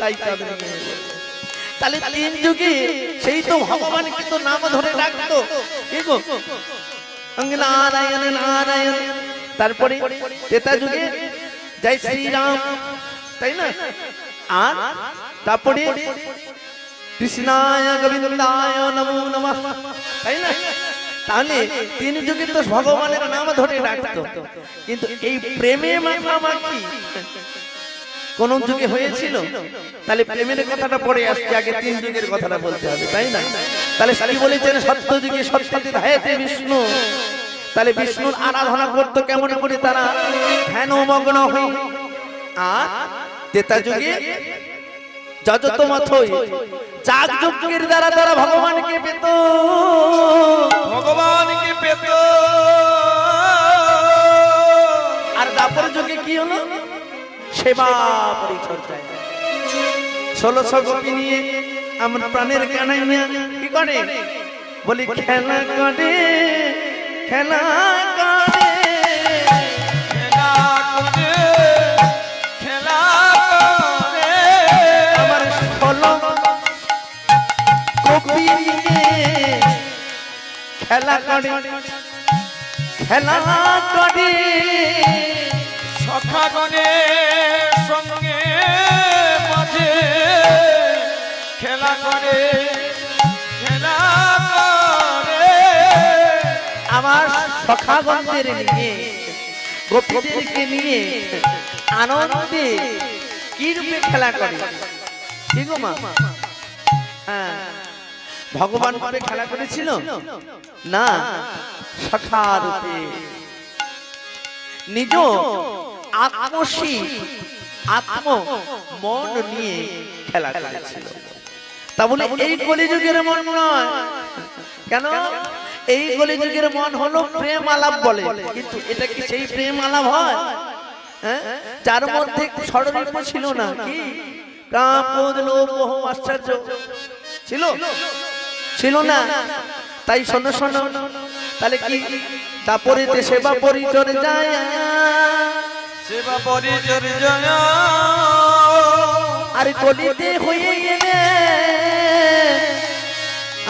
নিতাই চাঁদ নিয়ে এলো। তাহলে তিন যুগে সেই তো ভগবান কিন্তু নাম ধরে ডাকতো, কি গো নারায়ণ নারায়ণ। তারপরে তেতা যুগে জয় শ্রীরাম, তাই না? আর তারপরে কৃষ্ণায় গোবিন্দায় নমো নমঃ, তাই না? তাহলে তিন যুগে তো ভগবানের নাম ধরে ডাকতো, কিন্তু এই প্রেমে মাখামাখি কোন যুগে হয়েছিল? তাহলে প্রেমের কথাটা পরে আসছে, আগে তিন যুগের কথাটা বলতে হবে, তাই না? তাহলে কি বলেছেন? সত্য যুগে সত্যতে ধায়েতে বিষ্ণু। তাহলে বিষ্ণুর আরাধনা করতো কেমন করে? তারা ধ্যানমগ্ন হয়ে। আর তেতা যুগে যজতমথই যাগযজ্ঞের দ্বারা তারা ভগবানকে পেত, ভগবানকে পেত। আর দাপর যুগে কি হলো? সেবা পরিচর্যায় 1600 গোপী নিয়ে আমার প্রাণের কানাইয়া কি করে? বলি খেলা করে, খেলা করে, খেলা করে, খেলা করে। আমার 16 গোপী নিয়ে খেলা করে, খেলা করে। সখাগণের সঙ্গে মাঝে খেলা করে, খেলা করে। আমার সখাগণদের নিয়ে, গোপীদেরকে নিয়ে আনন্দে কি রূপে খেলা করে? কি গো মা? হ্যাঁ, ভগবান রূপে খেলা করেছিল না, সখা রূপে নিজ আত্মসী আত্ম মন নিয়ে খেলা করেছিল। তা বলে এই কলিযুগের মন নয়। কেন? এই কলিযুগের মন হলো প্রেম আলাপ বলে, কিন্তু এটা কি সেই প্রেম আলাপ হয়? হ্যাঁ, যার মধ্যে ষড়রিপু ছিল না, কি কাম ক্রোধ লোভ মোহ আশ্চর্য ছিল? ছিল না। তাই শোনো শোনো, তাহলে কি তারপরেতে সেবা পরিচর্যায়, সেবা পরিচর্যায় আর কলিতে হয়ে গেলে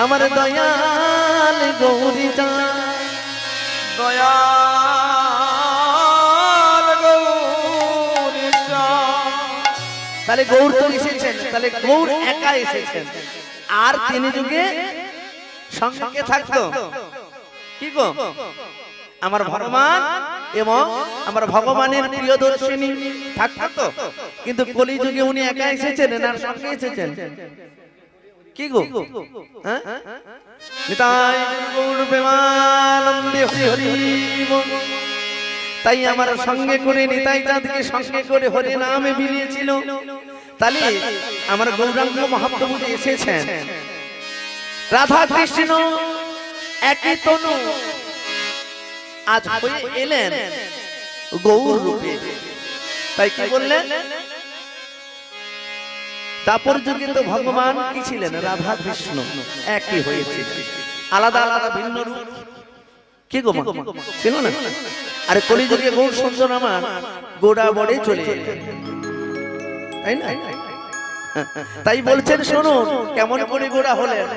আমার দয়াল গৌরী চাঁদ, দয়াল গৌরী চাঁদ। তাহলে গৌর তো এসেছেন, তাহলে গৌর একা এসেছেন। আর তিনি যুগে সঙ্গে কে থাকতো? কি গো? আমার ভগবান এবং আমার ভগবানের প্রিয়দর্শিনী থাকতো। কিন্তু কলি যুগে উনি একা এসেছেন না সঙ্গে এসেছেন? কি গো? হ্যাঁ, নিতাই গৌর প্রেমানন্দে হরি হরি বল। তাই আমার সঙ্গে করে নিতাই চাঁদকে সঙ্গে করে হরি নামে বিলিয়েছিল। তাহলে আমার গৌরাঙ্গ মহাপ্রভু যে এসেছেন, রাধা কৃষ্ণ একই তনু আজ হয়ে এলেন গৌর রূপে। তাই কি বললেন? দাপর যুগে তো ভগবান কি ছিলেন? রাধা কৃষ্ণ একই হয়েছিল, আলাদা আলাদা ভিন্ন রূপ। কি গো ছিল না? আর কলিযুগে গৌর সুন্দর আমার গোড়া বড়ে চলে এলেন, তাই না? তাই বলছেন শুনুন কেমন করে গোড়া হলেন।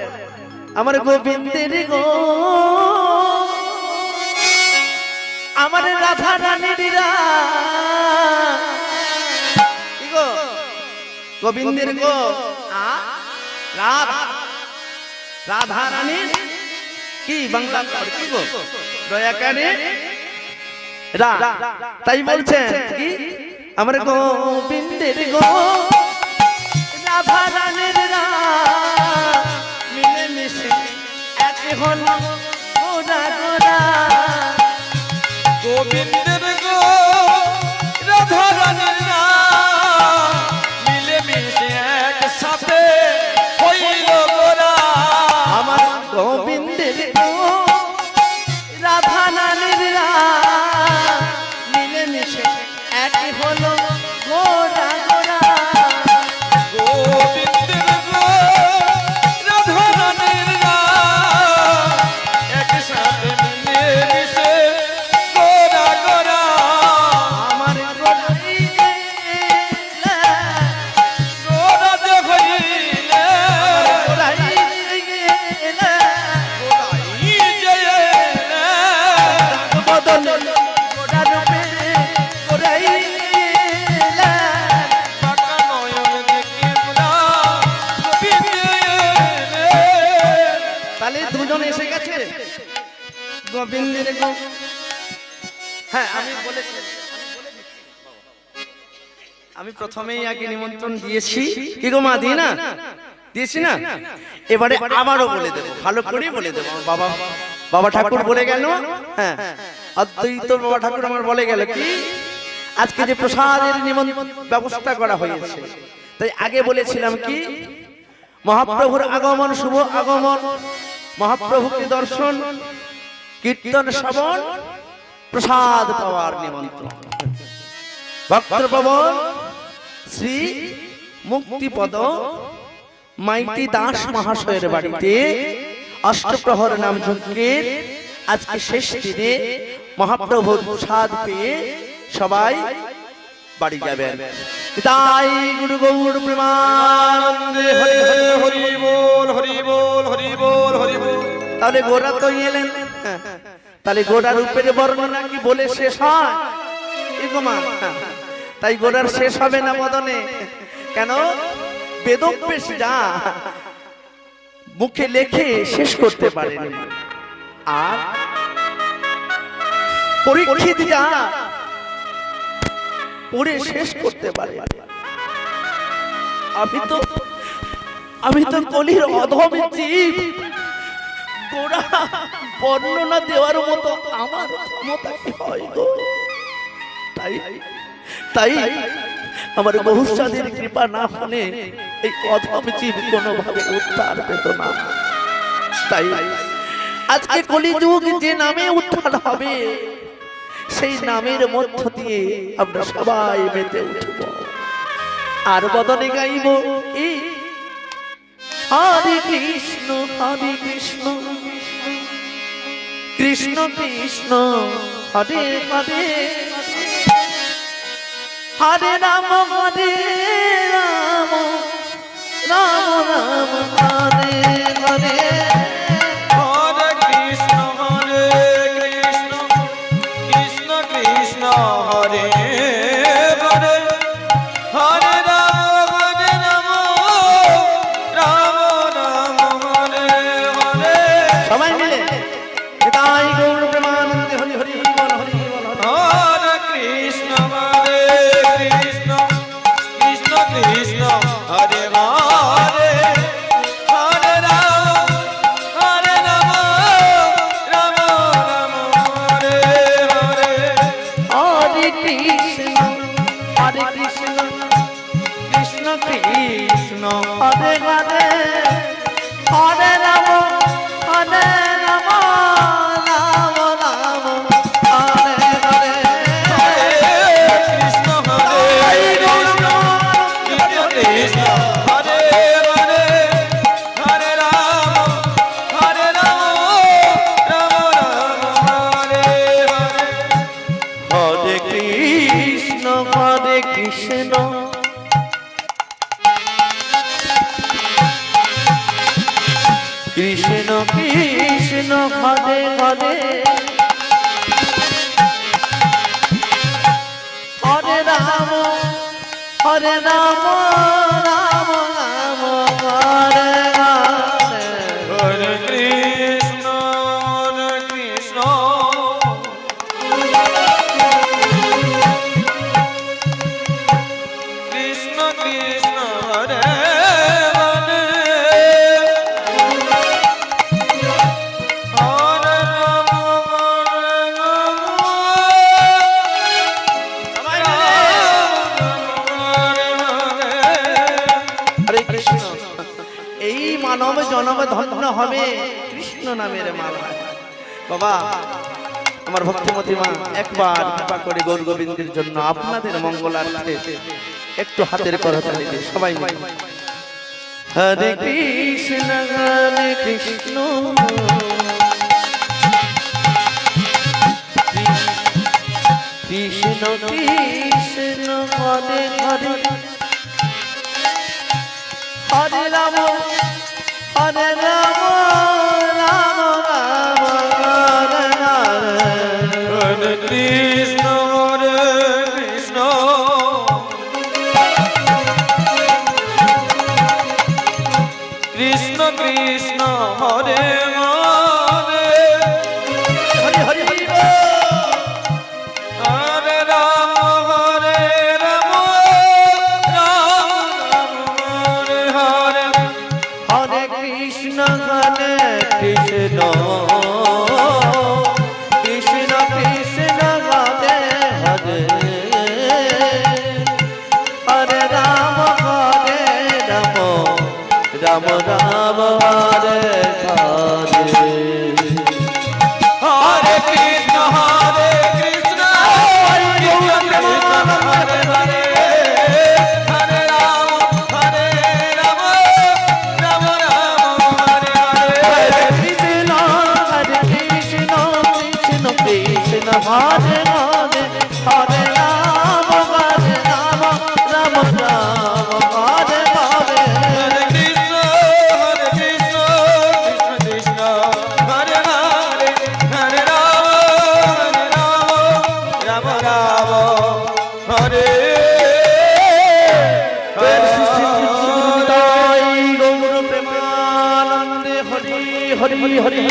আমার গোবিন্দের গো, আমার রাধা রানীর কি গো? গোবিন্দের গো রাধা রানীর কি বাংলা কি গো? দয়াকারে রা। তাই বলছেন কি? আমার গোবিন্দের গো রাধা রানীর রা মিলে মিশে এক হলো গোরা গোরা। গোবিন্দের গো রাধা রানীর মিলে মিশে একসাথে হইল গোরা। আমার গোবিন্দের গো রাধা রানীর মিলে মিশে এক হলো গোরা গোরা। গোবিন্দের গো রাধা রানীর একসাথে মিলে মিশে গোরা গোরা। আমার গোরাই বদন গোটা রূপে গোরাইলেন। বাঁকা নয়ন দেখে মোরা গোবিন্দের। তাহলে দুজন এসে গেছে গোবিন্দের হ্যাঁ আমি বলেছি, আমি প্রথমেই আগে নিমন্ত্রণ দিয়েছি, কি গো মা দিই না, দিয়েছি না, এবারে আবারও বলে দেবো, ভালো করে বলে দেবো। বাবা বাবা ঠাকুর বলে গেল, হ্যাঁ অদ্বৈত বাবা ঠাকুর আমার বলে গেল কি আজকে যে প্রসাদের নিমন্ত্রণ ব্যবস্থা করা হয়েছে, তাই আগে বলেছিলাম কি মহাপ্রভুর আগমন, শুভ আগমন, মহাপ্রভুকে দর্শন, কীর্তন শ্রবণ, প্রসাদ পাওয়ার নিমন্ত্রণ। ভক্তপ্রবর শ্রী মুক্তিপদ মাইতি দাস মহাশয়ের বাড়িতে অষ্টপ্রহর নাম যজ্ঞের আজকে শেষ দিনে মহাপ্রভুর প্রসাদ পেয়ে সবাই বাড়ি যাবেন। তাই গুরু গৌর প্রেমানন্দে হরি হরি হরি বল হরি বল হরি বল হরি বল। তাহলে গোরা তো এলেন, তাহলে গোরা রূপের বর্ণনা কি বলে শেষ হয়? তাই গোরার শেষ হবে না বদনে, কেন বেদব্যাস যা মুখে লেখে শেষ করতে পারেনি, আর পরীক্ষিত যা পড়ে শেষ করতে পারে। আমি তো কলির অধম জীব, গোরা বর্ণনা দেওয়ার মতো আমার ক্ষমতা কি হয় গো? তাই আমার বহুসাদের কৃপা না হলে এই অধম জীব কোনোভাবে উদ্ধার পেত না। তাই আজকে কলিযুগ যে নামে উদ্ধার হবে, সেই নামের মধ্য দিয়ে আমরা সবাই মেতে উঠব, আর বদনে গাইব কি হরে কৃষ্ণ কৃষ্ণ কৃষ্ণ হরে হরে, হরে রাম রাম রাম হরে হরে। হরে কৃষ্ণ কৃষ্ণ কৃষ্ণ হরে হরে, হরে রাম রাম রাম হরে হরে। সবাই মিলে তাই গৌর প্রেমানন্দে হরি হরি বল হরি বল হরি। হরে কৃষ্ণ কৃষ্ণ কৃষ্ণ কৃষ্ণ হরে হরে, হরে রাম রাম রাম হরে হরে। হরে কৃষ্ণ কৃষ্ণ কৃষ্ণ হরে হরে, হরে রাম রাম রাম হরে হরে। কৃষ্ণ হরে কৃষ্ণ কৃষ্ণ হরে হরে, হরে রাম রাম রাম হরে হরে। হরে কৃষ্ণ কৃষ্ণ কৃষ্ণ হরে হরে, হরে রাম রাম রাম হরে হরে। হরে কৃষ্ণ কৃষ্ণ কৃষ্ণ কৃষ্ণ হরে হরে, হরে রাম হরে কৃষ্ণ। এই মানব জনম ধন্য হবে কৃষ্ণ নামের মালায়। বাবা আমার ভক্তিমতী মা একবার কৃপা করে গৌর গোবিন্দের জন্য আপনাদের মঙ্গলার্থে একটু হাতের করতালি দিয়ে সবাই মিলে হরে কৃষ্ণ কৃষ্ণ কৃষ্ণ কৃষ্ণ হরে হরে, হরে রাম রাম রাম হরে হরে। হরে হরে হরে হরে রাম হরে রাম রাম রাম হরে হরে হরে কৃষ্ণ কৃষ্ণ কৃষ্ণ হরে হরে হরে রাম রাম রাম হরে হরি হরি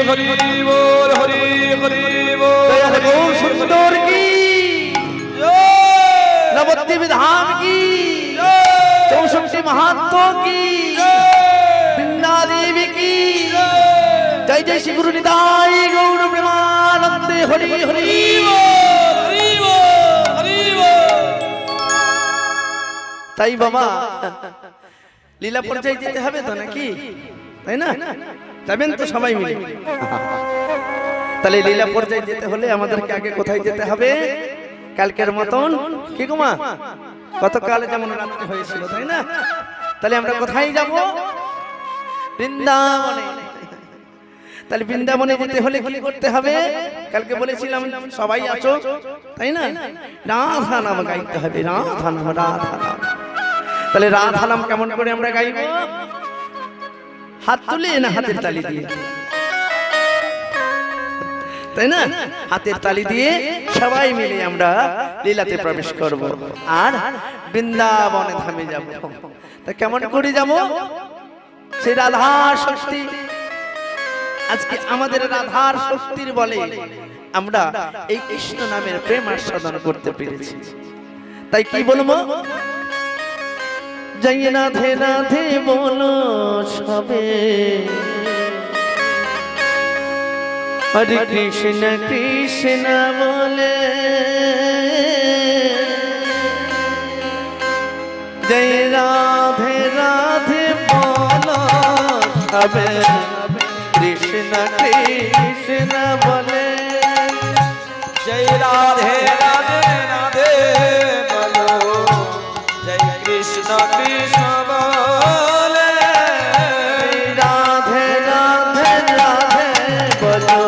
হরি হরি বল হরি হরি বল গৌর সুন্দর কি নবদ্বীপ ধাম কি 64 महात्म की वृंदा देवी की जय जय श्री गुरु निताई गौर प्रेमानंदे हरि हरि তাই বাবা লীলা পর্যায়ে যেতে হবে তো নাকি তাই না যাবেন তো সবাই মিলে তাহলে লীলা পর্যায়ে যেতে হলে আমাদেরকে আগে কোথায় যেতে হবে কালকের মতন কি গো মা গতকাল যেমন রাত্রি হয়েছিল তাই না তাহলে আমরা কোথায় যাব বৃন্দাবনে তাহলে বৃন্দাবনে যেতে হলে কি করতে হবে কালকে বলেছিলাম সবাই আছো তাই না রাধা নাম গাইতে হবে রাধা নাম রাধা নাম তাহলে রাধা নাম কেমন করে আমরা গাইব হাত তুলে না হাতের তালি দিয়ে তাই না হাতের তালি দিয়ে সবাই মিলে আমরা লীলাতে প্রবেশ করব আর বৃন্দাবনে ধামে যাব তা কেমন করে যাব সেই রাধার শক্তি আজকে আমাদের রাধার শক্তির বলে আমরা এই কৃষ্ণ নামের প্রেম আস্বাদন করতে পেরেছি তাই কি বলবো জয় রাধে রাধে বলো সবে হরে কৃষ্ণ কৃষ্ণ বলে জয় রাধে রাধে বলো সবে কৃষ্ণ কৃষ্ণ বলে जय राधे राधे राधे बोलो जय कृष्ण कृष्ण बोले राधे राधे राधे बोलो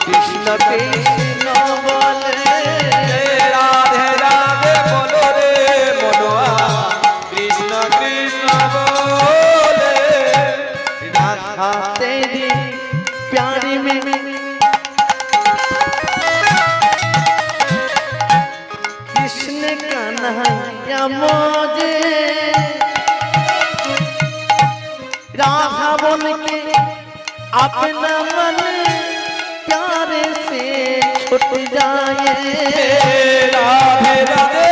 कृष्ण कृष्ण बोले जय राधे राधे बोलो रे मनोआ कृष्ण कृष्ण बोले राधा तेरी प्यारी में कृष्ण कन्हैया मोजे राधा बन के अपना मन प्यारे से छुट जाए राधे राधे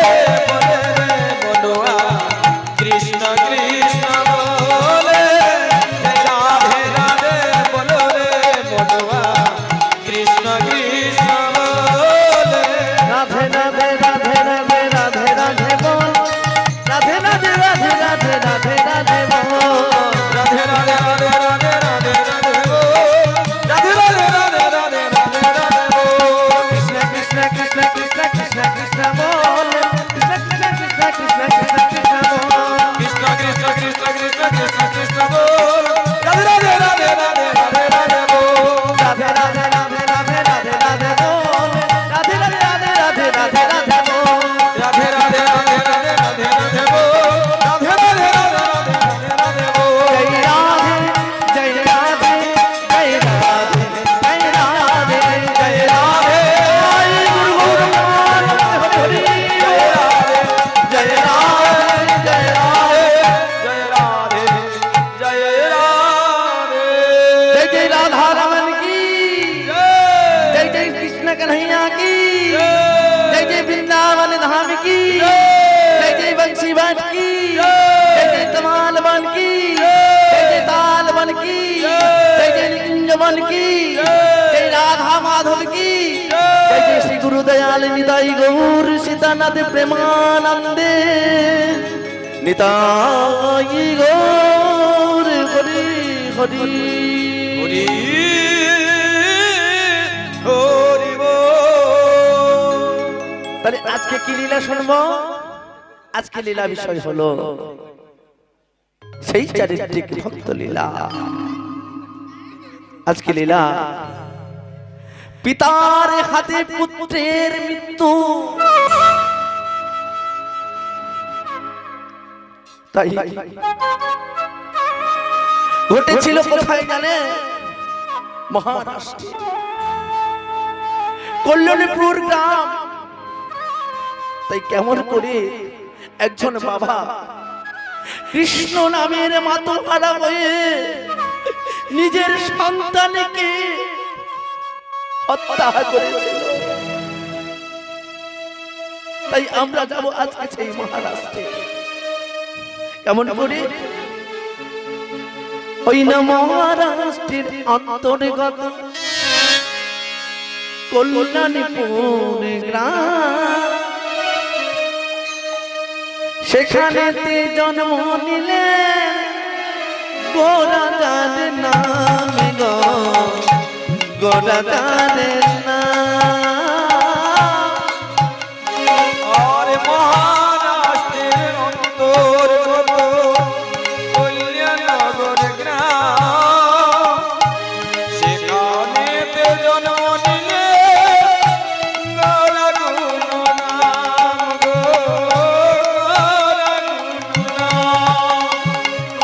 बोले रे मनोआ कृष्ण कृष्ण बोले राधे राधे बोलो रे मनोआ कृष्ण कृष्ण बोले राधे राधे राधे राधे राधे राधे बोल राधे राधे राधे राधे राधे राधे बोल राधे राधे राधे राधे राधे राधे बोल राधे राधे राधे राधे राधे राधे बोल कृष्ण कृष्ण कृष्ण कृष्ण कृष्ण कृष्ण बोल कृष्ण कृष्ण कृष्ण कृष्ण कृष्ण कृष्ण बोल कृष्ण कृष्ण कृष्ण कृष्ण कृष्ण कृष्ण बोल राधे राधे राधे राधे राधे राधे बोल राधे राधे राधे राधे राधे राधे बोल राधे राधे राधे राधे राधे राधे बोल राधे राधे राधे राधे राधे राधे बोल राधे राधे राधे राधे राधे राधे बोल जय राधे जय राधे जय राधे जय राधे जय राधे गुरु गुरु हरि हरि जय राधे जय राधे जय राधे जय राधे जय जय राधा रमन की जय जय कृष्ण कन्हैया की जय जय वृंदावन धाम की जय जय बंसी भट्ट की जय जय तमाल बन की जय जय ताल बन की जय जय निकुंज बन की जय राधा माधव की जय जय श्री गुरु दयाल निताई गौर सीतानाथ प्रेमानंदे निताई गौर हरि हरि हरि हरि बोल তাহলে আজকে কি লীলা শুনবো আজকে লীলা বিষয় হলো সেই চারিত্রিক ভক্ত লীলা আজকে লীলা পিতার হাতে পুত্রের মৃত্যু, তাই ঘটেছিল কোথায় জানে? মহারাষ্ট্রে কল্যাণীপুর গ্রাম। তাই কেমন করে একজন বাবা কৃষ্ণ নামের মাতোহারা হয়ে নিজের সন্তানকে হত্যা করেছিল। তাই আমরা যাব আজকে সেই মহারাষ্ট্রে। কেমন করে? ওই না মহারাষ্ট্রের অন্তর্গত কল্যাণীপুর গ্রাম, সেখানেতে জন্ম নিলেন গোরাজার নামে গো, গোরাজারের নাম। আর মহারাষ্ট্রের অন্তর্গত কল্যাণনগর গ্রাম, সেখানেতে জন্ম নিলে গৌরগুণ নাম গো, গৌরগুণ নাম।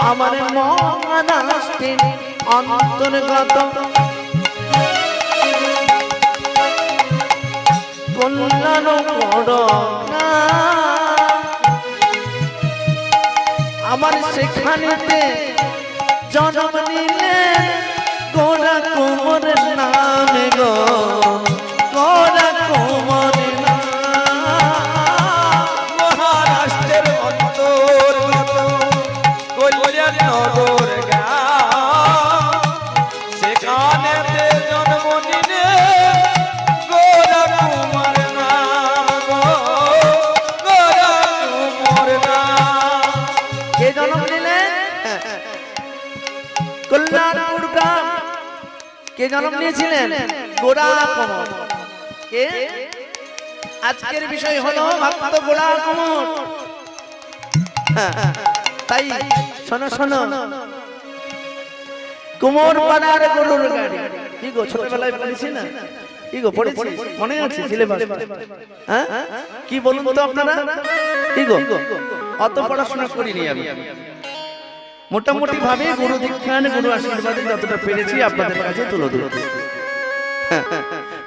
আমার মহারাষ্ট্রের অন্তর্গত কল্যাণপুর গ্রাম, আমার সেখানেতে জন্ম নিলেন গোরা কুমারের নামে গো, গোরা কুমারের নাম। মহারাষ্ট্রের অন্তর্গত কল্যাণনগর গ্রাম, সেখানেতে জন্ম নিলে গোরাকুমার নাম গো, গোরাকুমার নাম। কে জন্ম নিলেন? কল্যাণপুর গ্রাম। কে জন্ম নিয়েছিলেন? গোরা কুমার। কে? আজকের বিষয় হলো ভক্ত গোরা কুমার। তাই শোনো শোনো, কুমোর পাড়ার গরুর গাড়ি। কি গো ছোটবেলায় পড়েছি না? কি গো পড়েছি? মনে আছে সিলেবাস? হ্যাঁ, কি বলুন তো আপনারা? কি গো অত পড়াশোনা করিনি আমি, মোটামুটি ভাবে গুরু দীক্ষান গুরু আশীর্বাদে যতটা পেরেছি আপনাদের কাছে তুলে ধরছি।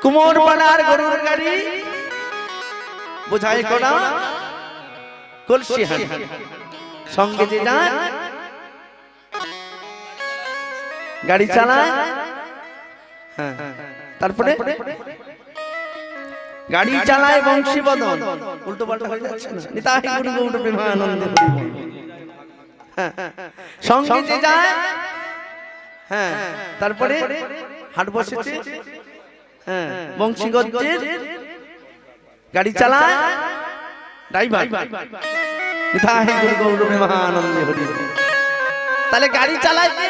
কুমোর পাড়ার গরুর গাড়ি বোঝাই করা কলসি হাঁড়ি, সঙ্গে যে যায় গাড়ি চালায়। হ্যাঁ, তারপরে গাড়ি চালায় বংশীবদন। উল্টো পাল্টা হয়ে যাচ্ছে না? নিতাই গুরু গৌর প্রেমানন্দে হরি বল। হ্যাঁ, সঙ্গে যে যায়। হ্যাঁ, তারপরে হাট বসেছে। হ্যাঁ, বংশীগঞ্জের গাড়ি চালায় ড্রাইভার। নিতাই গুরু গৌর প্রেমানন্দে হরি বল। তাহলে গাড়ি চালায় কে?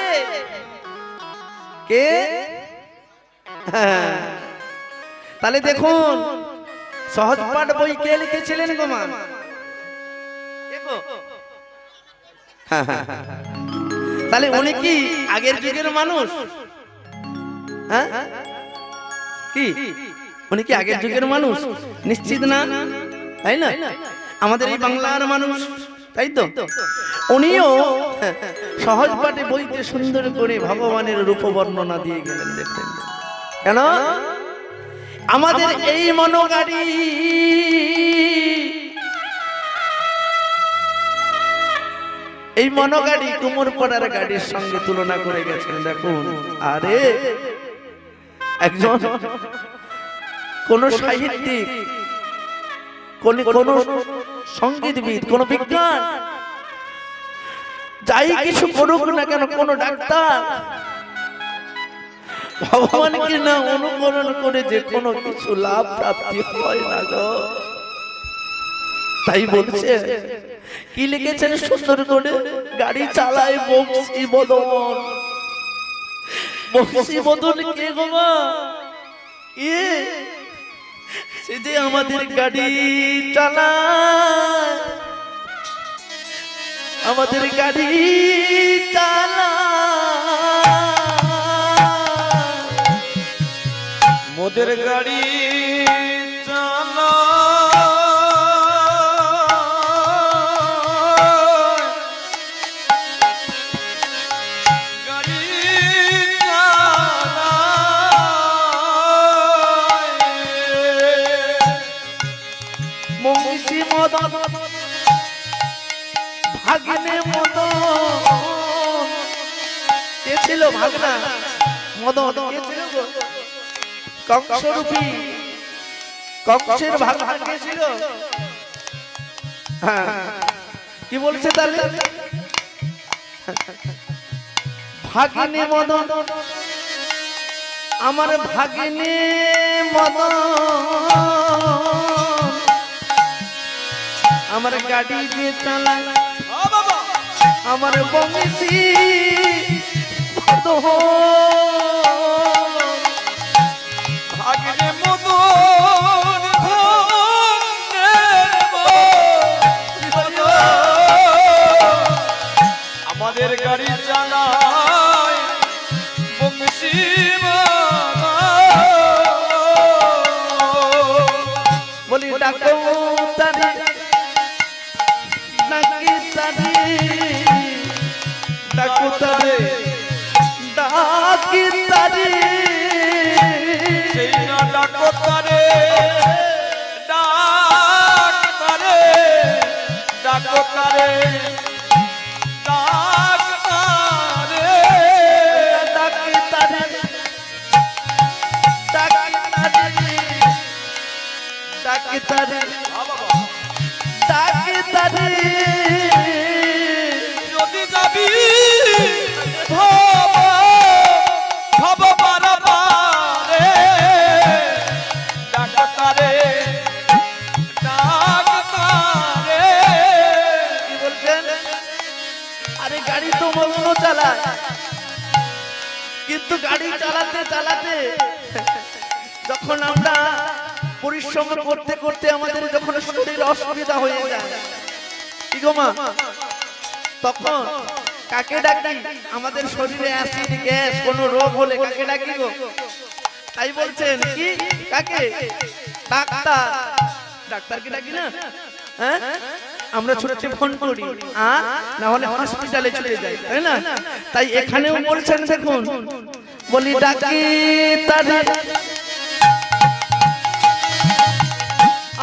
কে? হ্যাঁ, তাহলে দেখুন সহজ পাঠ বই কে লিখেছিলেন গো মা? তাহলে উনি কি আগের যুগের মানুষ? হ্যাঁ, কি উনি কি আগের যুগের মানুষ? নিশ্চিত না, তাই না? আমাদের এই বাংলার মানুষ, তাই তো? উনিও সহজ পাঠে বইতে সুন্দর করে ভগবানের রূপ বর্ণনা দিয়ে গেলেন। দেখতেন কেন? আমাদের এই মনোগাড়ি এই মনোগাড়ি কুমোর পাড়ার গাড়ির সঙ্গে তুলনা করে গেছেন। দেখুন, আরে একজন কোন সাহিত্যিক, কোন সঙ্গীতবিদ, কোন বিজ্ঞান, যাই কিছু করুক না কেন, কোন ডাক্তার ভগবানকে না অনুকরণ করে যে কোনো কিছু লাভ প্রাপ্তি হয় না গো। তাই বলছে, কি লিখেছেন সুন্দর করে? গাড়ি চালায় বংশীবদন। বংশীবদন কে গো মা? সে যে আমাদের গাড়ি চালায়, আমাদের গাড়ি চালায়। মোদের গাড়ি চালা গাড়ি মহিষী মদন ভাগ্নে মদন কে ছিল ভাগনা মদন কে ছিল গো কংসরূপী কংসের ভাগনা কে ছিল হ্যাঁ কি বলছে তাহলে ভাগিনী মদন আমার ভাগিনী মদন আমার গাড়ি দিয়ে চালায় আমার বংশী ভাগ্নে মদন আমাদের গাড়ি চালায় বংশী বলি ডাকো তারি ডাকি তারি ডাকো তারি ডাকি তারি সেই না ডাকো তারে ডাক তারে ডাকো তারে ডাক তারে ডাকি তারি ডাকি তারি ডাকি তারি ডাকি তারি যদি যাবি ভব পারে ডাক তারে ডাক তারে কি বলছেন আরে গাড়ি তো মগ্ন চালায় কিন্তু গাড়ি চালাতে চালাতে যখন আমরা পরিশ্রম করতে করতে আমাদের যখন শরীরে অসুবিধা হয়ে যায় কি গো মা তখন কাকে ডাকি আমাদের শরীরে অ্যাসিড গ্যাস কোনো রোগ হলে কাকে ডাকি গো তাই বলছেন কি কাকে ডাক্তার ডাক্তারকে ডাকি না হ্যাঁ আমরা ছোটতে ফোন করি আর না হলে হসপিটালে চলে যাই তাই না তাই এখানেও বলছেন দেখুন বলি ডাকি তারে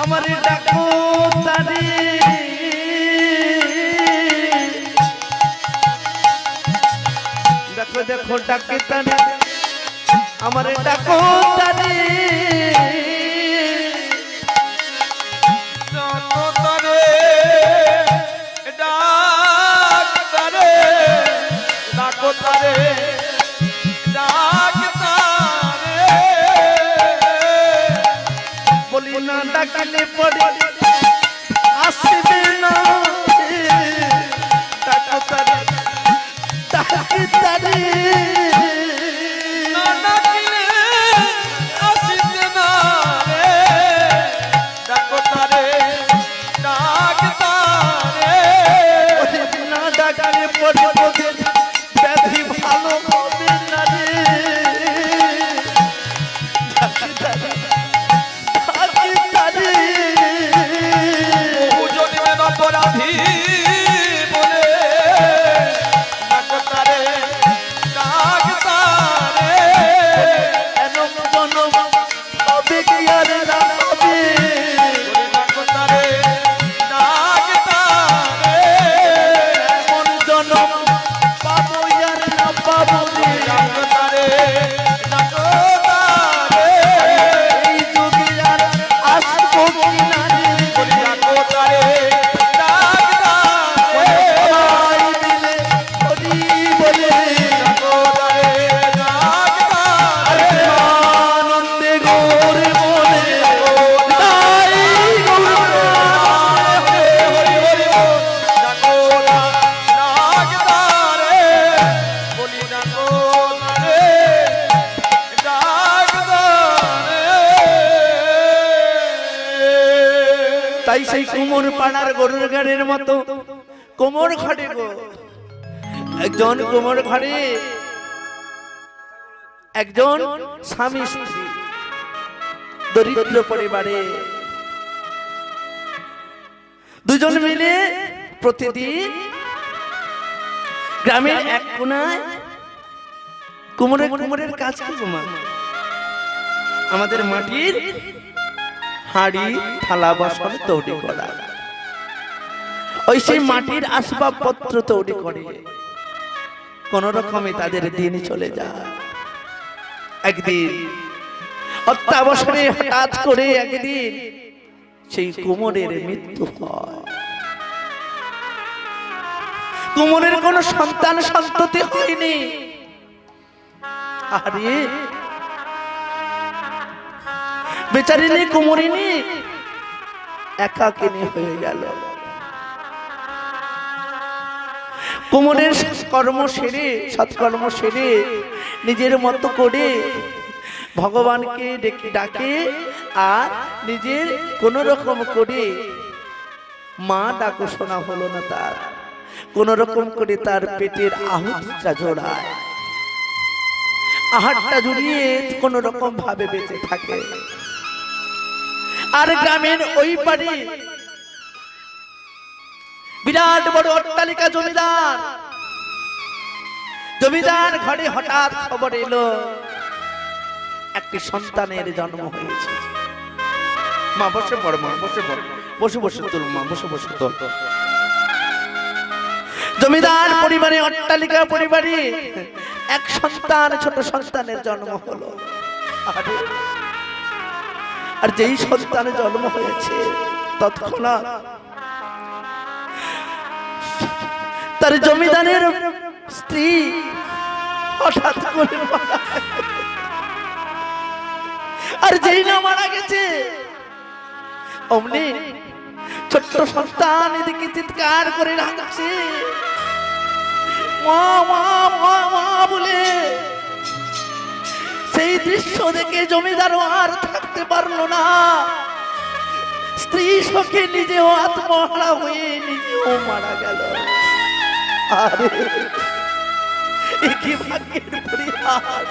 আমার ডাকো তারে দেখো দেখো ডাকি তারে আমার ডাকো তারে ডাকো তারে ডাক তারে ডাকো তারে ডাক তারে বলি না ডাকলে পরে আসবে না ডাকো তারে ডাকি তারে না ডাকিলে আসিতে না রে ডাকো তারে ডাক তারে না ডাকলে পরে ওদের ব্যাধি ভালো হবে না রে ডাকি তারে ডাকি তারে পূজনীয় অপরাধী বলে ডাকো তারে ডাক তারে এরম জনম হবে কি আর না হবে ডাকো তারে ডাক তারে এমন জনম পাবো আর না পাবো রে ডাকো তারে ডাকো তারে এই যুগে আর আসবো কি না রে ডাকো তারে ডাক তারে সবাই মিলে হরি বলে ডাকো তারে ডাক তারে আনন্দে গৌরে বলে তাই গৌরে হরি হরি ডাকো ডাক তারে বলি ডাকো তারে ডাক তারে তাই সেই কুমোর পাড়ার গরুর গাড়ির মতো কোমর ঘাটে গো একজন কোমর ঘাড়ে একজন স্বামী স্ত্রী দরিদ্র পরিবারে দুজন মিলে প্রতিদিন গ্রামের এক কোনায় কুমোরের কাজ কি মা? আমাদের মাটির হাড়ি থালা বাসন তৈরি করা, ওই সেই মাটির আসবাবপত্র তৈরি করে কোন রকমে তাদের দিন চলে যায়। একদিন অত্যাবসরে হঠাৎ করে একদিন সেই কুমোরের মৃত্যু হয়। কুমোরের কোন সন্তান সন্ততি হয়নি। আরে বেচারিনী কুমোরিনী একাকিনী হয়ে গেল। কুমোরের কর্ম সেরে, সৎকর্ম সেরে নিজের মতো করে ভগবানকে ডাকে আর নিজের কোন রকম করে মা ডাকো শোনা হলো না তার। কোন রকম করে তার পেটের আহুতিটা জোড়ায়, আহারটা জুড়িয়ে কোন রকম ভাবে বেঁচে থাকে। আর গ্রামের ওই পারে বিরাট বড় অট্টালিকা জমিদার, জমিদার ঘরে হঠাৎ খবর এলো একটি সন্তানের জন্ম হয়েছে। মা বসে পড়, মা বসে পড়, বসে বসে তোর মা বসে বসে তোর। জমিদার পরিবারে, অট্টালিকা পরিবারে এক সন্তান, ছোট সন্তানের জন্ম হলো। আর যেই সন্তানের জন্ম হয়েছে তৎক্ষণাৎ তার জমিদারের স্ত্রী হঠাৎ করে মারা গেছে। আর যেই না মারা গেছে অমনি ছোট্ট সন্তান এদিকে চিৎকার করে ডাকছে মা মা মা মা বলে। সেই দৃশ্য দেখে জমিদারও আর থাকতে পারলো না। স্ত্রী শোকে নিজেও আত্মহারা হয়ে নিজেও মারা গেল। আরে কি ভাগ্যের পরিহাস!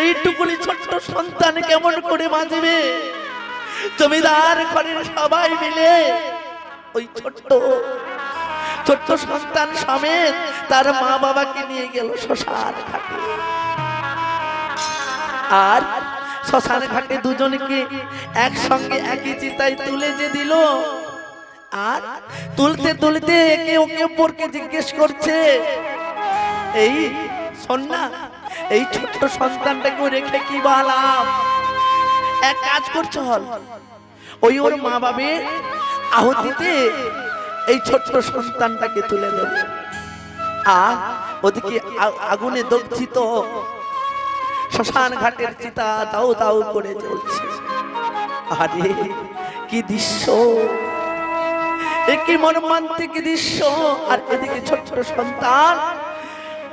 এইটুকুনি ছোট্ট সন্তান কেমন করে বাঁচবে? জমিদার ঘরের সবাই মিলে ওই ছোট্ট ছোট্ট সন্তান সমেত তার মা বাবাকে নিয়ে গেল শ্মশান ঘাটে। আর শ্মশান ঘাটে দুজনকে একসঙ্গে একই চিতায় তুলে যে দিল। আর তুলতে তুলতে একে ওকে অপরকে জিজ্ঞেস করছে, এই শোন না, এই ছোট্ট সন্তানটাকে রেখে কি বালাম? এক কাজ করছো হল, ওই ওর মা বাবের আহুতিতে এই ছোট্ট সন্তানটাকে তুলে দেব। আর ওদিকে আগুনে দগ্ধিত শ্মশান ঘাটের চিতা দাউ দাউ করে জ্বলছে। আরে কি দৃশ্য, একই মর্মান্তিক দৃশ্য। আর এদিকে ছোট্ট সন্তান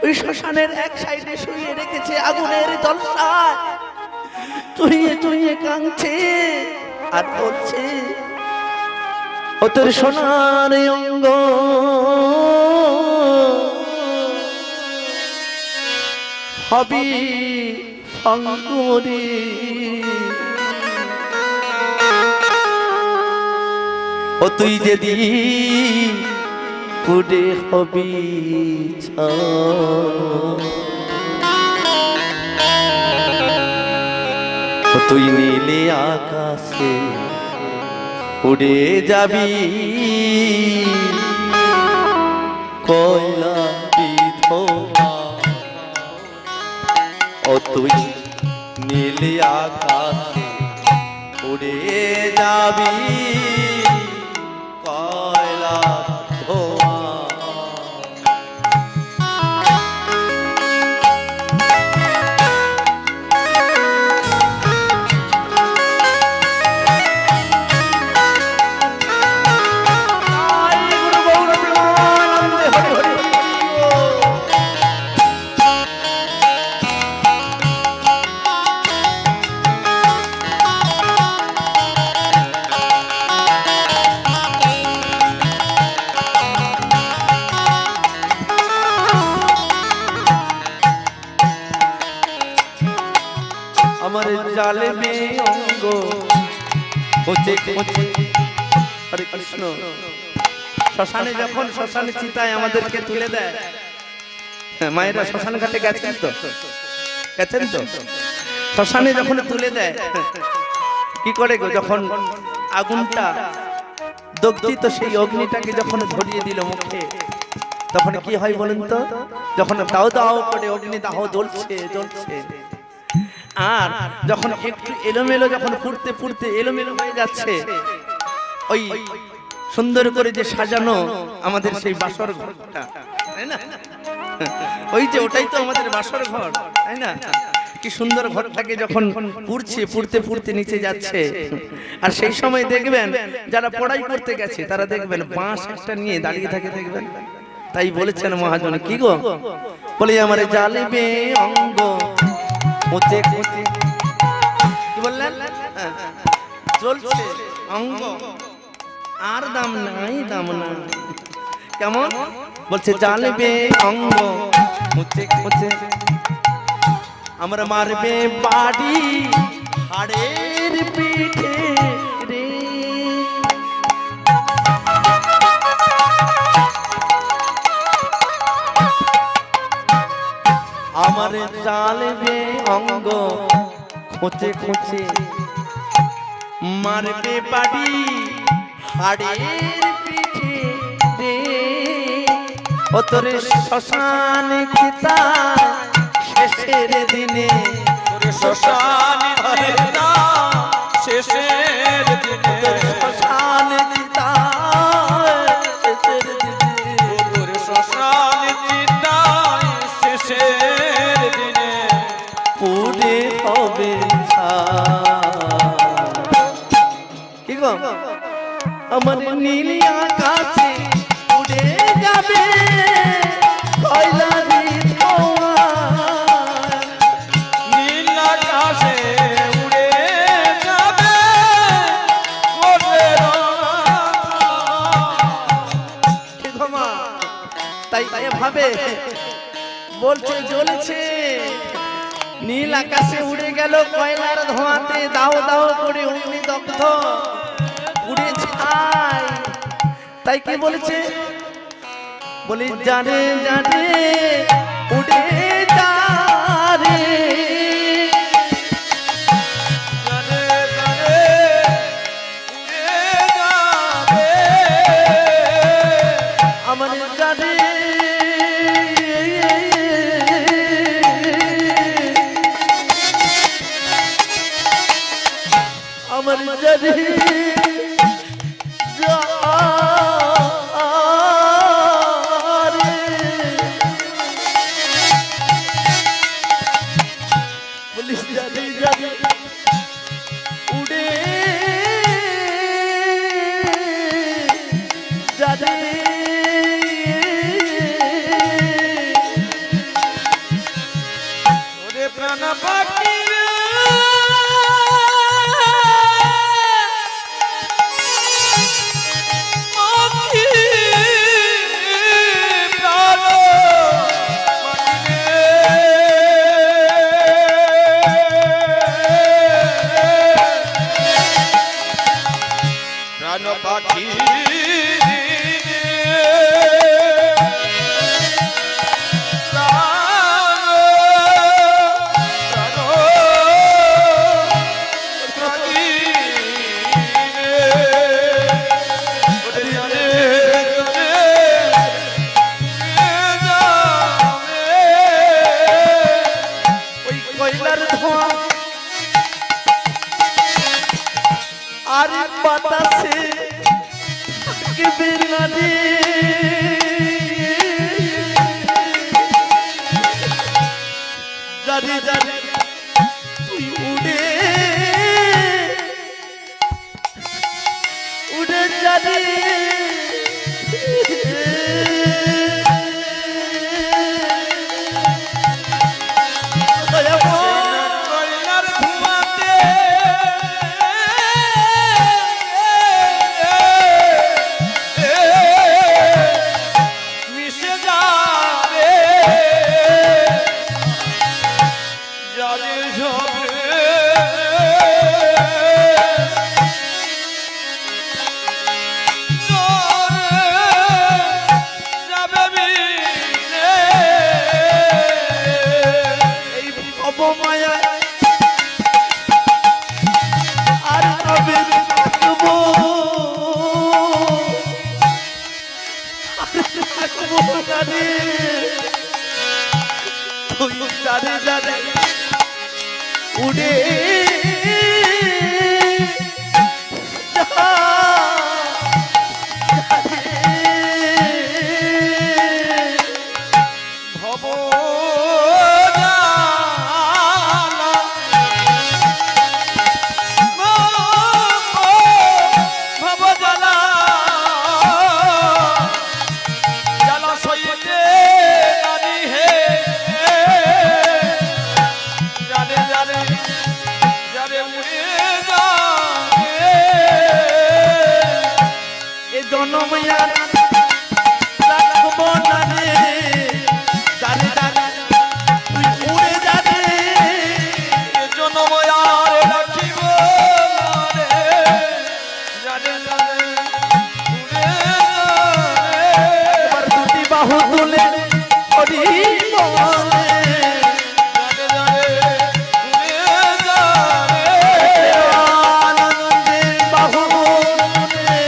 ওই শ্মশানের এক সাইডে শুয়ে রেখেছে আগুনের জলসায়, চুইয়ে চুইয়ে কাঁদছে আর বলছে, ও তোর সোনার অঙ্গ হবি অঙ্গুরি, ও তুই যদি পুড়ে হবি ও তুই নীলে আকাশে উড়ে যাবি, কয়লা বিধবা ও তুই নীলে আকাশে উড়ে যাবি, কয়লা ধোয়া। জ্বালবে অঙ্গ খোঁচে খোঁচে। হরে কৃষ্ণ। শ্মশানে যখন শ্মশানে চিতায় আমাদেরকে তুলে দেয়, মায়েরা শ্মশান ঘাটে গেছেন তো, গেছেন তো? শ্মশানে যখন তুলে দেয় কি করে গো, যখন আগুনটা দগ্ধিত সেই অগ্নিটাকে যখন ধরিয়ে দিল মুখে, তখন কি হয় বলেন তো? যখন দাও দাও করে অগ্নি দাহ জ্বলছে জ্বলছে, আর যখন একটু এলোমেলো যখন ফুটতে ফুটতে এলোমেলো হয়ে যাচ্ছে, ওই সুন্দর করে যে সাজানো আমাদের সেই বাসর ঘরটা, তাই না? ওই যে ওটাই তো আমাদের বাসর ঘর, তাই না? কি সুন্দর ঘরটাকে যখন পুড়ছে, পুড়তে পুড়তে নিচে যাচ্ছে, আর সেই সময় দেখবেন যারা পড়াই করতে গেছে তারা দেখবেন বাঁশ একটা নিয়ে দাঁড়িয়ে থাকে, দেখবেন। তাই বলেছেন মহাজন, কি গো বলি, আমার জ্বালবে অঙ্গ খোঁচে খোঁচে। কি বললেন? চলছে অঙ্গ, আর দাম নাই, দাম নাই। কেমন বলছে? জ্বালবে অঙ্গ খোঁচে খোঁচে, আমরা মারবে বাড়ি হাড়ের পিঠে রে। আমার জ্বালবে অঙ্গ খোঁচে খোঁচে, মারবে বাড়ি হাড়ের পিঠে রে। ও তোরে শ্মশান চিতা শেষের দিনে, শ্মশান চিতা শেষের দিনে, শ্মশান চিতা শেষের দিনে, শ্মশান চিতা শেষের দিনে পুড়ে হবে কি গো, আমার নীল আকাশে উড়ে যাবে কয়লারি ধোঁয়া। নীল আকাশে উড়ে যাবে গোলের কি গো মা, তাই এভাবে বলছে জ্বলছে, নীল আকাশে উড়ে গেল কয়লার ধোঁয়াতে, দাও দাও করে অগ্নি দগ্ধ উড়ে যায়। তাই কি বলেছে? বলি জানে জানে উড়ে যারে, জানে জানে উড়ে যাবে, আমার জানে আমার জানে বলিস জানে জানে উড়ে জানে। ওরে প্রাণ পাখি রে, পাখি প্রাণ পাখি রে, প্রাণ পাখি ওই কয়লার ধোঁয়া আর বাতাসে থাকবে না রে, জানি জানি তুই উড়ে উড়ে জানি কয়লার ধোঁয়াতে আমি থাকবো না রে। তুই জানে জানে উড়ে যা। ভব জ্বালা জ্বালা সইতে জানি হে জানে জানে জানে উড়ে যাবে এ জন্ম আর রাখবো না রে। জানে জানে তুই উড়ে যাবে। এ জন্ম আর রাখিব না রে জানে জানে উড়ে যাবে এবার দুটি বাহু তুলে হরি বলে জানে জানে উড়ে যাবে আনন্দে বাহু তুলে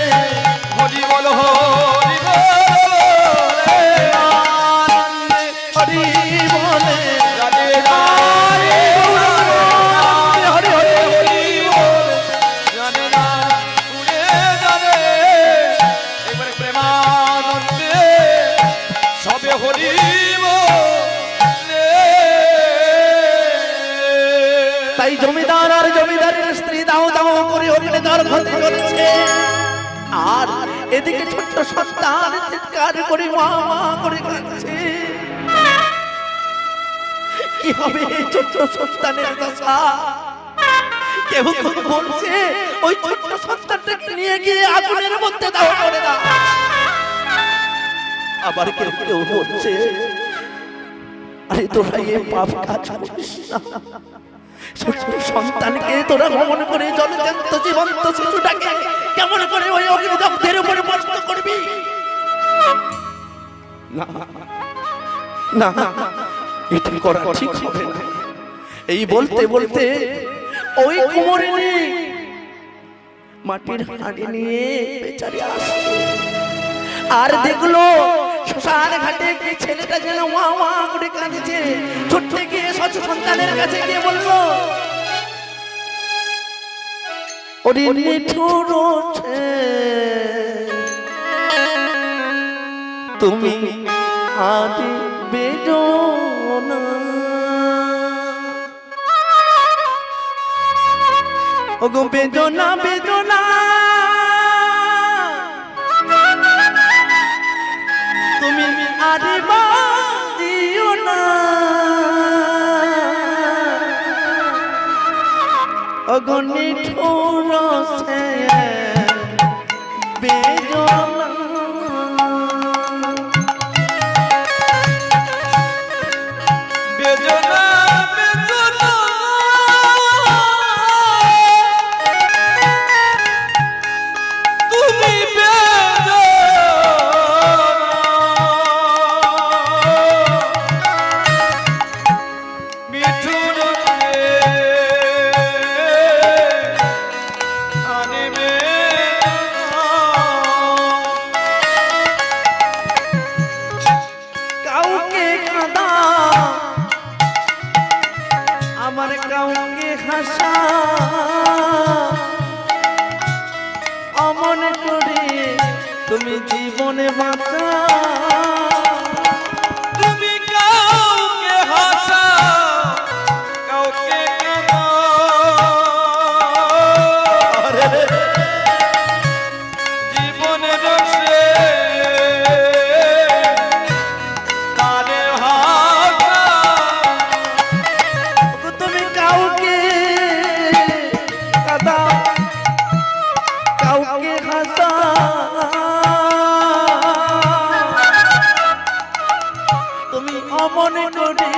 হরি বল হরি বল আনন্দে হরি বলে জানে জানে হরি হরি হরি জানে না উড়ে যাবে এবারে প্রেমানন্দে সবে হরিব তাই জমিদার আর জমিদারের স্ত্রী দাও দাও করে অগ্নিদার ক্ষতি করেছে। আর এদিকে ছোট্ট সন্তান চিৎকার করে মা মা করে কাঁদছে। কি হবে এই ছোট্ট সন্তানের দশা? কেউ কেউ বলছে ওই ছোট্ট সন্তানটাকে নিয়ে গিয়ে আগুনের মধ্যে দাও করে দাও। আবার কেউ কেউ বলছে আরে তোরা এই পাপ কাজ করিস না। ছোট্ট সন্তানকে তোরা মন করে জলজন্ত জীবন্ত শিশুটাকে কেমন করে ওই অগ্নিদগ্ধের উপরে বর্ষণ করবি? না না এটা করা ঠিক হবে না। এই বলতে বলতে ওই কুমোরিনী মাটির হাঁড়ি নিয়ে বেচারি আসলো আর দেখলো শ্মশান ঘাটে কি ছেলেটা যেন ওয়া ওয়া করে কাঁদছে। ছুটতে গিয়ে সচ সন্তানের কাছে গিয়ে বললো ওরে নিঠুর তুমি আদি বেদনা ওগো বেদনা বেদনা তুমি আদি বাদিও না ওগো নিঠুর বেদনা বেদনা বেদনা তুমি বেদনা মিঠুর আনিবে কাউকে কাঁদা আমার কাউকে হাসা অমন করে তুমি জীবনে বাঁচা তুমি কাউকে হাসা কাউকে জীবনের রসে তারে হাসা তুমি কাউকে কাঁদা কাউকে হাসা তুমি অমন করে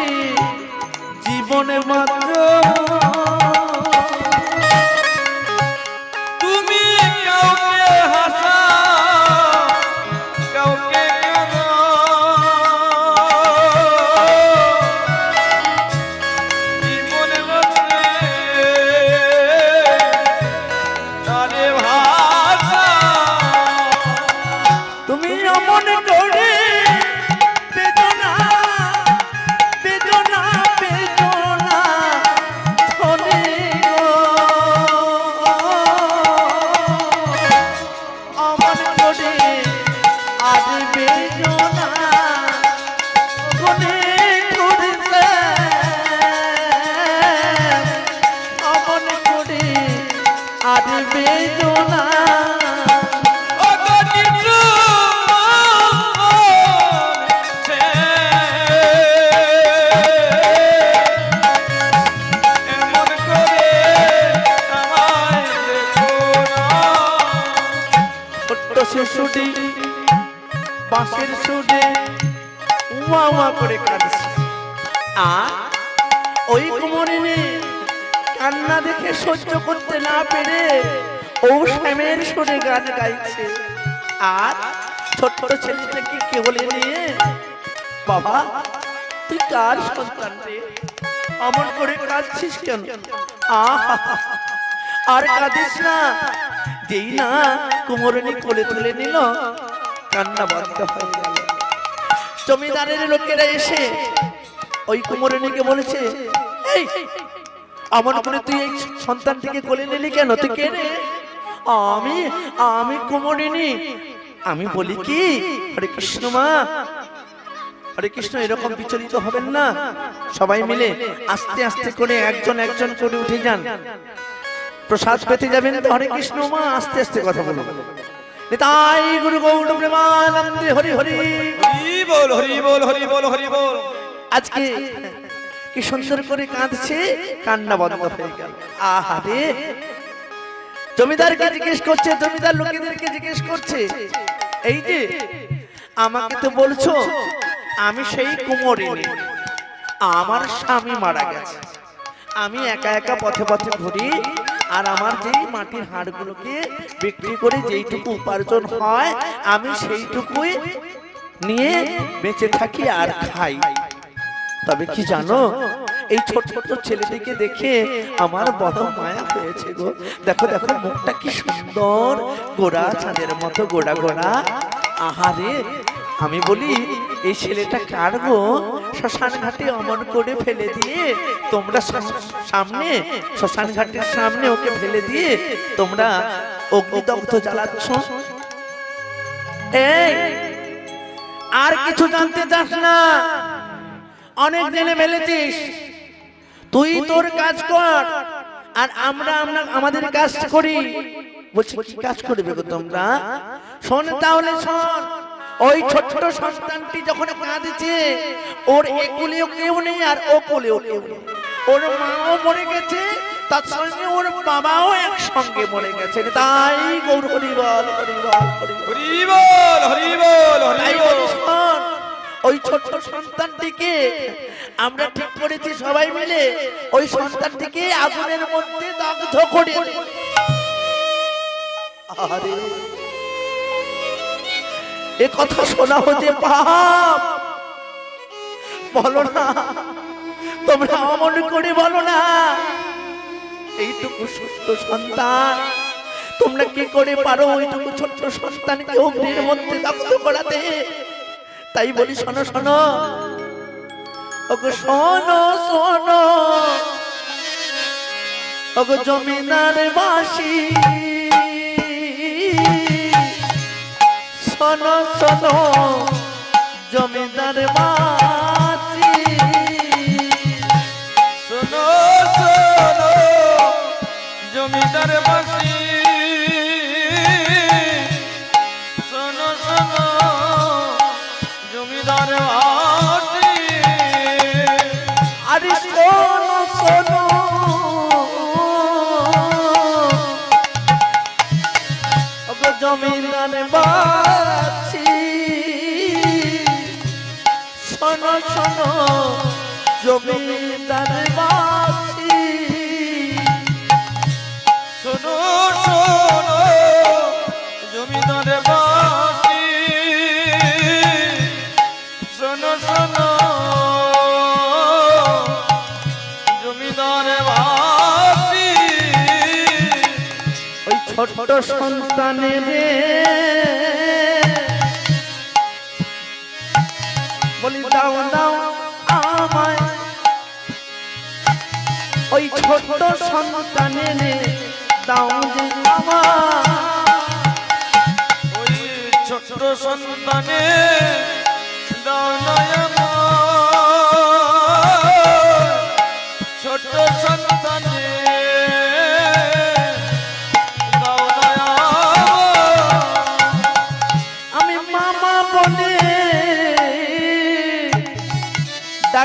জীবনে মাত্র তুমি কাউকে হাসা কাউকে জীবনের রসে আর বেদনা ও গো নিচু মরছে, এমন করে আমায় দেখো না। ছোট্ট শিশুটি বাঁশের সুরে উমা উমা করে কাঁদছে। আর ওই কুমোরিনী কান্না দেখে সহ্য করতে না পেরে ও শ্যামের সুরে গান গাইছে। আর ছোট্ট ছেলেটাকে কেবলে নিয়ে, বাবা তুই কার সন্তান রে, অমন করে কাঁদছিস কেন? আহা, আর কাঁদিস না। যেই না কুমোরিনী কোলে তুলে নিল, কান্না বন্ধ হয়ে গেল। জমিদারের লোকেরা এসে ওই কুমোরিনীকে বলেছে, এই অমন করে তুই এই সন্তানটিকে কোলে নিলি কেন? তুই কে রে? আমি আমি কুমোরিনী। আমি বলি কি, হরে কৃষ্ণ মা, হরে কৃষ্ণ। এরকম বিচলিত হবেন না, সবাই মিলে আস্তে আস্তে করে একজন একজন করে উঠে যান। প্রসাদ পেতে যাবেন তো হরে কৃষ্ণ মা, আস্তে আস্তে কথা বলুন। নিতাই গুরু গৌর প্রেমানন্দে হরি হরি হরি বল, হরি বল, হরি বল, হরি বল। আজকে কি সুন্দর করে কাঁদছে, কান্না বন্ধ হয়ে গেল। আহারে, জমিদারকে জিজ্ঞেস করছে, জমিদার লোকেদেরকে জিজ্ঞেস করছে, এই যে আমাকে তো বলছো আমি সেই কুমোরিনী, আমার স্বামী মারা গেছে, আমি একা একা পথে পথে ঘুরি, আর আমার যেই মাটির হাড়গুলোকে বিক্রি করে যেইটুকু উপার্জন হয় আমি সেইটুকুই নিয়ে বেঁচে থাকি আর খাই। তবে কি জানো, এই ছোট ছোট ছেলেটিকে দেখে আমার বড় মায়া হয়েছে গো। দেখো দেখো মুখটা কি সুন্দর, গোড়া চাঁদের মতো গোড়া গোড়া। আহারে, আমি বলি এই ছেলেটা কার গো? শ্মশান ঘাটে অমন করে ফেলে দিয়ে তোমরা সামনে, শ্মশান ঘাটের সামনে ওকে ফেলে দিয়ে তোমরা অগ্নিদগ্ধ জ্বালাচ্ছ। এই আর কিছু জানতে চাস না, অনেক জেনে ফেলেছিস, তুই তোর কাজ কর আর আমরা আমরা আমাদের কাজ করি। বলছি কি কাজ করবে গো তোমরা? শোন তাহলে শোন, ওই ছোট্ট সন্তানটি যখন কাঁদছে, ওর একুলেও কেউ নেই আর ও কোলেও কেউ নেই, ওর মাও মরে গেছে, তার সঙ্গে ওর বাবাও একসঙ্গে মরে গেছে। তাই গৌর হরি বল, হরি বল, হরি বল। হরি বল, হরি বল, হরি তাই বল। বলি শোন, ওই ছোট্ট সন্তানটিকে আমরা ঠিক করেছি সবাই মিলে ওই সন্তানটিকে আগুনের মধ্যে দগ্ধ করে দেব। আরে, এ কথা শোনা হচ্ছে পাপ, বলো না, তোমরা অমন করে বলো না। এইটুকু ছোট্ট সন্তান, তোমরা কি করে পারো ওইটুকু ছোট্ট সন্তানকে অগ্নির মধ্যে দগ্ধ করাতে? তাই বলি শোনো শোনো, ওগো শোনো শোনো, ওগো জমিদার বাসি, শোনো শোনো জমিদার বাসি, শোনো শোনো জমিদার বাসি, শোনো শোনো জমিদার বাসি। আরে শোনো শোনো, ওগো জমিদার বাসি, শোনো শোনো জমিদার বাসি, শোনো শোনো জমিদার বাসি, শোনো শোনো জমিদার বাসি। ওই ছোট্ট সন্তানের বলি দাও দাও আমায়, ওই ছোট্ট সন্তানের দাও যে আমায়, ওই ছোট্ট সন্তানে দানয়ম, ছোট্ট সন্তানে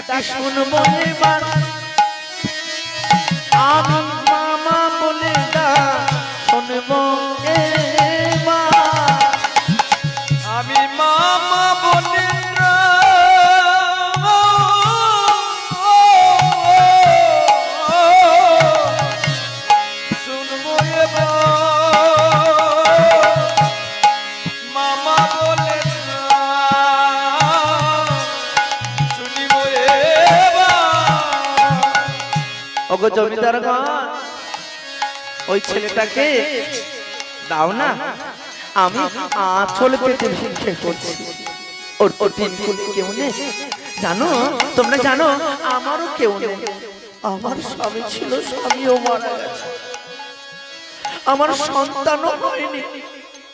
তাকে শুনবো এবার আমি মামা বলে শুনবো এবার আমি মামা বলে শুনবো মামা বলে শুনিব ওগো জমিদার ওই ছেলেটাকে দাও না, আমি আঁচল পেতে ভিক্ষে করছি। ওর তিন কুলে কেউ নেই জানো, তোমরা জানো আমারও কেউ নেই। আমার স্বামী ছিল, স্বামীও মারা গেছে, আমার সন্তানও হয়নি,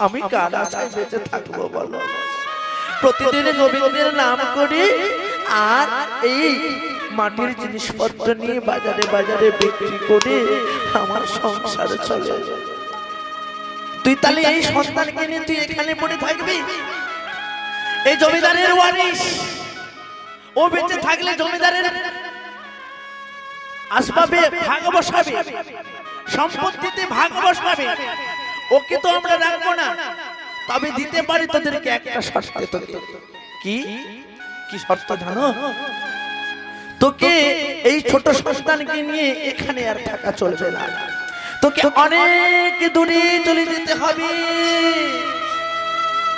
আমি কার আশায় বেঁচে থাকবো বলো? প্রতিদিন গোবিন্দের নাম করি আর এই মাটির জিনিসপত্র নিয়ে বাজারে বাজারে বিক্রি করে আমার সংসার চলে। তুই তাহলে এই সন্তানকে নিয়ে তুই এখানে পড়ে থাকবি? এই জমিদারের ওয়ারিশ, ও বেঁচে থাকলে জমিদারের আসবাবে ভাগ বসাবে, সম্পত্তিতে ভাগ বসাবে। ওকে তো আমরা রাখবো না, তবে দিতে পারি তোদেরকে একটা শর্তে। তোকে কি কি শর্ত জানো? তোকে এই ছোট সন্তানকে নিয়ে এখানে আর থাকা চলবে না, তোকে অনেক দূরে চলে যেতে হবে।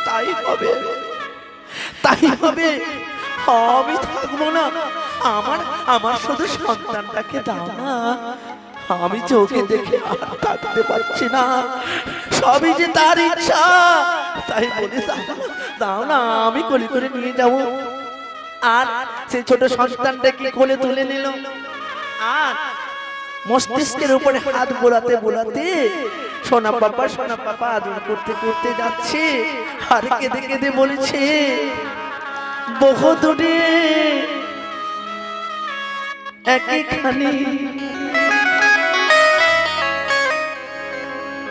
তাই হবে, তাই হবে। আমি থাকবো না, আমার শুধু সন্তানটাকে দাও না। আমি চোখে দেখে আর থাকতে পারছি না, সবই যে তার ইচ্ছা। তাই বলে দাও না, আমি কোলে করে নিয়ে যাব। আর সেই ছোট সন্তানটাকে কোলে তুলে নিল আর মস্তিষ্কের উপরে হাত বোলাতে বোলাতে সোনা পাপা আদর করতে করতে যাচ্ছে আর কেঁদে কেঁদে বলেছে, বহু দূরে একখানি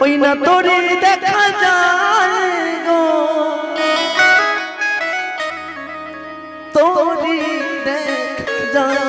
ওই না তোরে দেখা যায় গো, তোরে দেখা যায়।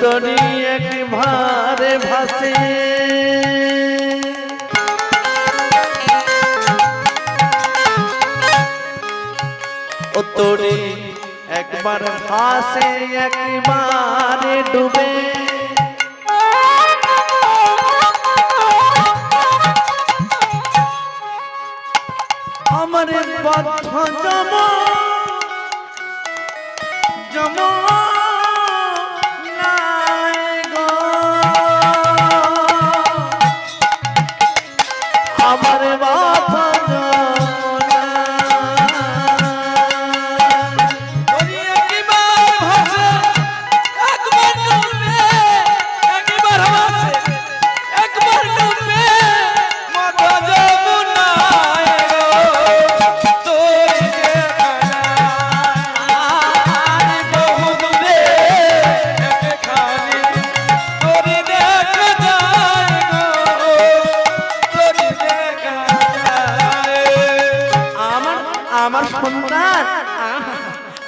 तोरी एक भारे भासे ओ तोरी एक बार भासे एक बार डूबे हमारे बद्ध जमा जमा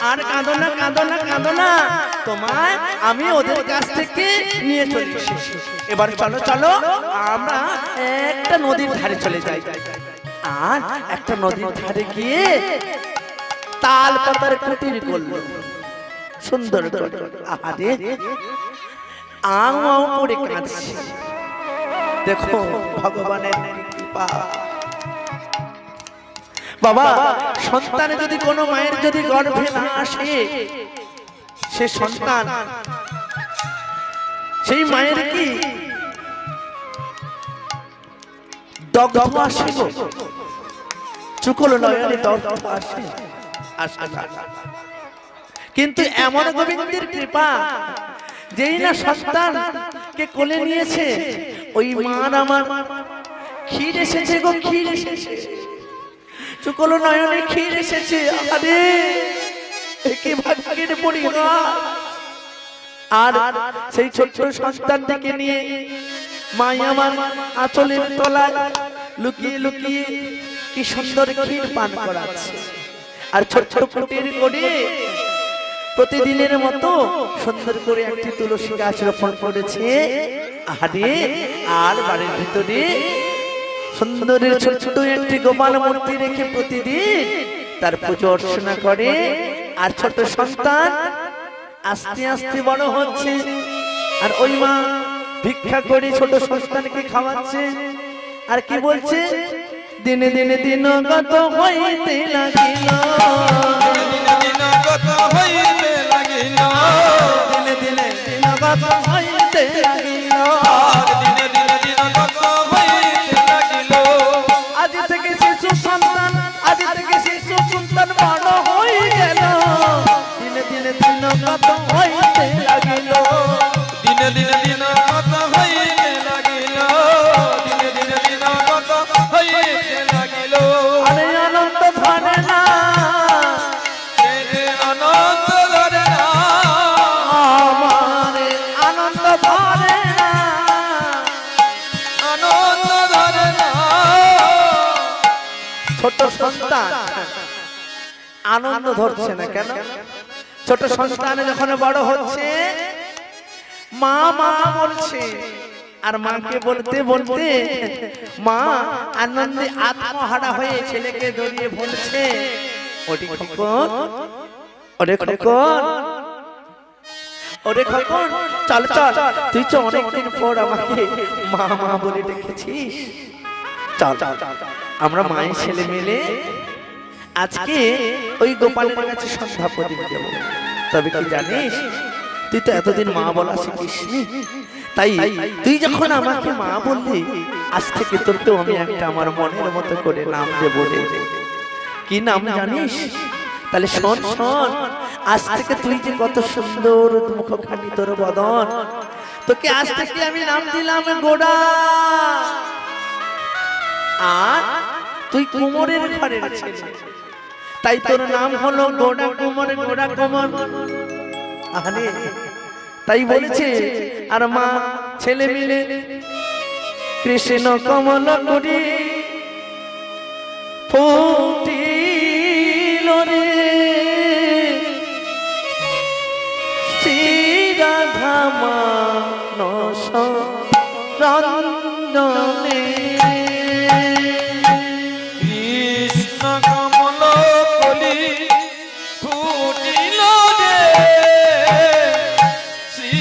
আর কাঁদো না, কাঁদো না, কাঁদো না, তোমায় আমি ওদের কাছ থেকে নিয়ে চলে এসেছি। এবার চলো চলো আমরা একটা নদীর ধারে চলে যাই, আর একটা নদীর ধারে গিয়ে তাল পাতার কুটির করলো সুন্দর করে। আহারে আও আও করে কাঁদছে। দেখো ভগবানের কৃপা। বাবা, সন্তানে যদি কোনো মায়ের যদি গর্ভে না আসে, সে সন্তান সেই মায়ের কি দগ্ধ আসে গো, চুকল নয়নে দগ্ধ আসে, আসে না। কিন্তু এমন গোবিন্দের কৃপা, যেই না সন্তান কে কোলে নিয়েছে, ওই মার আমার ক্ষীর এসেছে গো, ক্ষীর এসেছে, চুকল নয়নে ক্ষীর এসেছে। আরে কি ভাগ্যের পরিহাস। আর সেই ছোট্ট সন্তানটিকে নিয়ে মা আমার আঁচলের তলায় লুকিয়ে লুকিয়ে কি সুন্দর ক্ষীর পান করাচ্ছে। আর ছোট্ট কুটির করে প্রতিদিনের মতো সুন্দর করে একটি তুলসী গাছ রোপণ করেছে। আরে আর বাড়ির ভিতরে সুন্দরের ছোট্ট একটি গোপাল মূর্তি রেখে প্রতিদিন তার পুজো অর্চনা করে। আর ছোট সন্তান আস্তে আস্তে বড় হচ্ছে, আর ওই মা ভিক্ষা করে ছোট সন্তানকে খাওয়াচ্ছে। আর কি বলছে, দিনে দিনে দিনগত হইতে লাগিল, দিনগত হইতে লাগিল, দিনে দিনে দিনগত হইতে লাগিল, দিনে দিনে দিনগত হইতে লাগিল। আজ থেকে শিশু সন্তান, আজ থেকে শিশু সন্তান বড় হয়ে গেল, দিনে দিনে দিনগত হইতে লাগিল, দিনে দিনে দিনগত হইতে লাগিল, দিনে দিনে দিনগত হইতে লাগিল। আরে আনন্দ ধরে না, আনন্দ ধরে না, আমার আনন্দ ধরে না, আনন্দ ধরে না। ছোট সন্তান আনন্দ ধরছে না কেন? ছোট সন্তান যখন বড় হচ্ছে, মা মা বলছে, আর মাকে বলতে বলতে মা আনন্দে আত্মহারা হয়ে ছেলেকে জড়িয়ে বলছে, ওরে খোকন, ওরে খোকন, ওরে খোকন, চল চল, তুই তো অনেকদিন পর আমাকে মা মা বলে ডেকেছিস, চল আমরা মায়ের ছেলে মিলে আজকে ওই গোপালের কাছে সন্ধ্যা প্রদীপ দেব। তবে কি জানিস, তুই তো এতদিন মা বলা শিখিসনি, তাই তুই যখন আমাকে মা বললি, আজ থেকে তোরকেও আমি একটা আমার মনের মতো করে নাম দেব। কি নাম জানিস? তাহলে শোন শোন, আজ থেকে তুই যে কত সুন্দর মুখখানি, তোর বদন, তোকে আজ থেকে আমি নাম দিলাম গোড়া। আর তুই কুমোরের ঘরের ছেলে, তাই তোর নাম হলো গোড়া কুমোর, গোড়া কুমোর। আরে তাই বলেছে, আর মা ছেলে মিলে কৃষ্ণ কমল করি ফুটিল রে, শ্রী রাধা মানস রঞ্জনে, কৃষ্ণ কমল কলি ফুটিল রে, শ্রী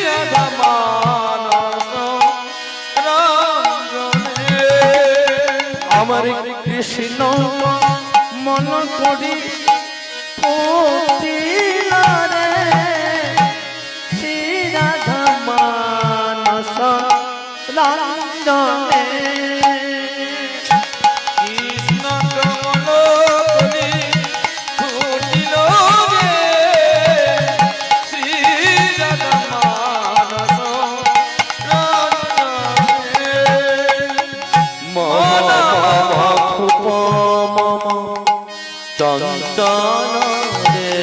রাধা মানস রঞ্জনে। আমার কৃষ্ণ মন করি ফুটিল রে, শ্রী রাধা মানস রঞ্জনে, কৃষ্ণ কমল কলি ফুটিল রে, শ্রী রাধা মানস রঞ্জনে। মন খুপ মম চঞ্চল রে,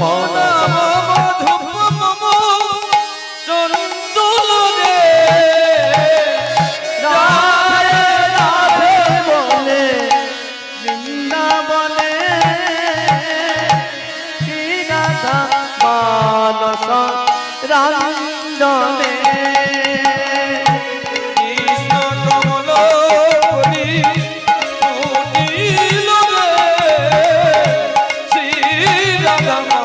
মন ধূপ মম চঞ্চল রে, রাধে রাধে বলে বৃন্দাবনে, রঞ্জনে কৃষ্ণ কমল কলি ফুটিল রে শ্রী রাধা